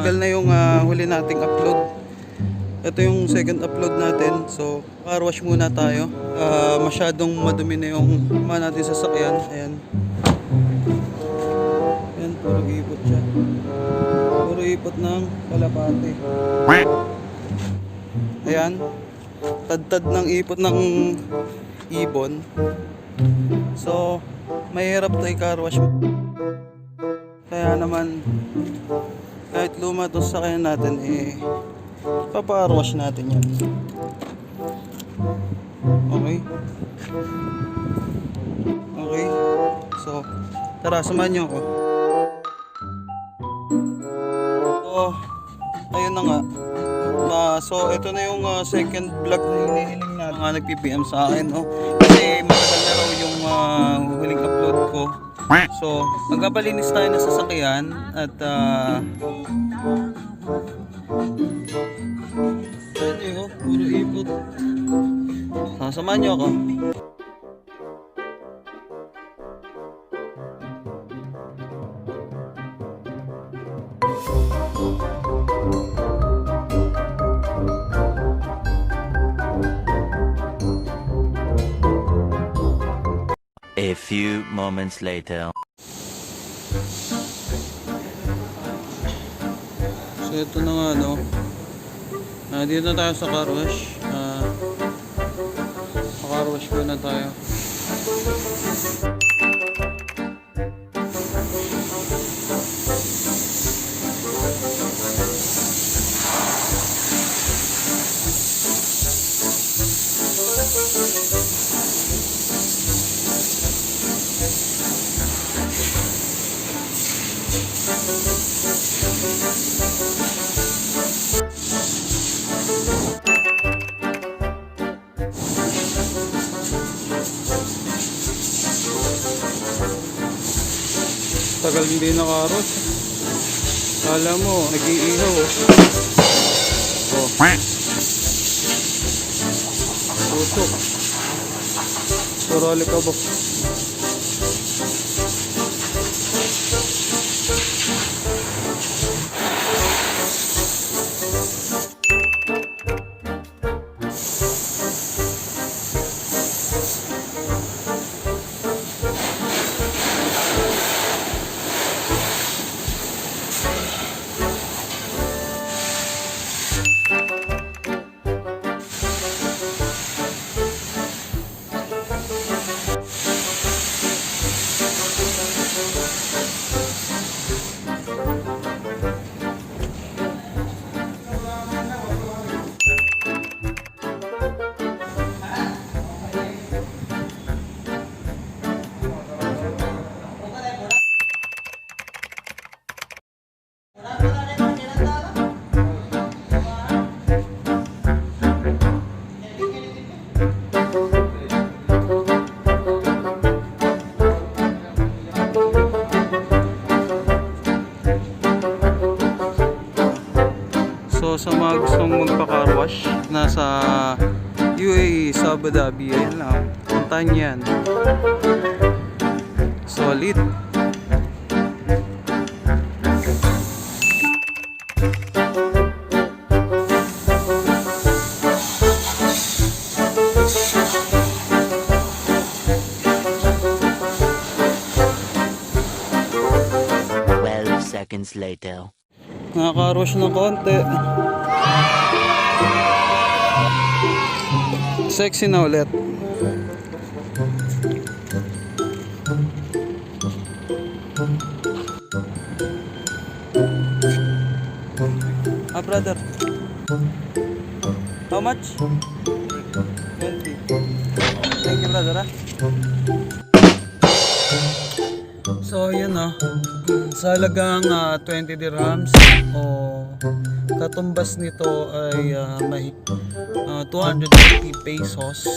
matagal na yung huli nating upload. Ito yung second upload natin. So car wash muna tayo. Masyadong madumi na yung natin sasakyan. Ayan. Ayan, puro ipot siya. Puro ipot ng kalapate. Ayan. Tad-tad ng ipot ng ibon. So mahirap to i-car wash. Kaya naman kahit luma to sa sakyan natin, papa-car wash natin yan. Okay. Okay. So tara, samahan nyo ako. So ayun na nga. So ito na yung second vlog na hinihiling na mga nag-PPM sa akin, no? Kasi matagal na raw yung huling upload ko. So magpapalinis tayo ng sasakyan at puro ipot. Samahan nyo ako. A few moments later. So ito na nga, no. Dito na tayo sa car wash. Car wash ko na tayo. Tagal hindi nakaros. Kala mo, nag-iihaw. Oh. Putok. Sorali ka ba? So sa mga gustong magpa-car wash, nasa UAE, sa Abu Dhabi, ayan lang, puntahan yan. Solid. Seconds later. Nakaka-rush ng konti. Sexy na ulit. Brother, how much? 20. Thank you, brother. So yun, sa halagang 20 dirhams o katumbas nito ay 250 pesos.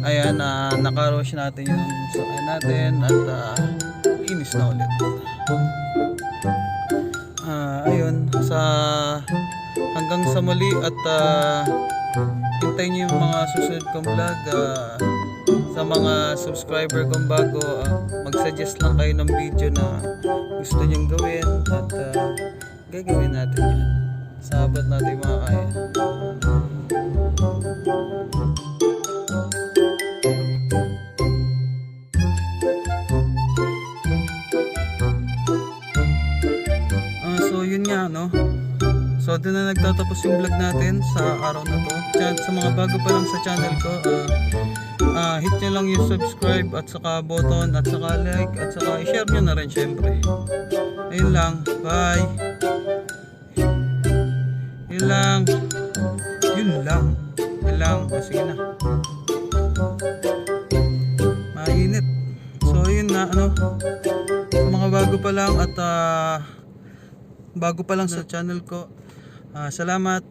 Ayan, nakarush natin yung sakyan natin at linis na ulit. Ayun, hanggang sa muli at hintayin nyo yung mga susunod kong vlog. Sa mga subscriber kong bago, mag-suggest lang kayo ng video na gusto nyong gawin at gagawin natin yan. Sabat natin makakaya. So yun nga no. So doon na nagtatapos yung vlog natin sa araw na to. Sa mga bago pa lang sa channel ko, hit nyo lang yung subscribe at saka button at saka like at saka i-share nyo na rin syempre. Ayun lang. Bye. Yun lang. Yun lang. Yun lang. O sige na. Mainit. So yun na ano. Sa mga bago pa lang at bago pa lang sa channel ko, salamat.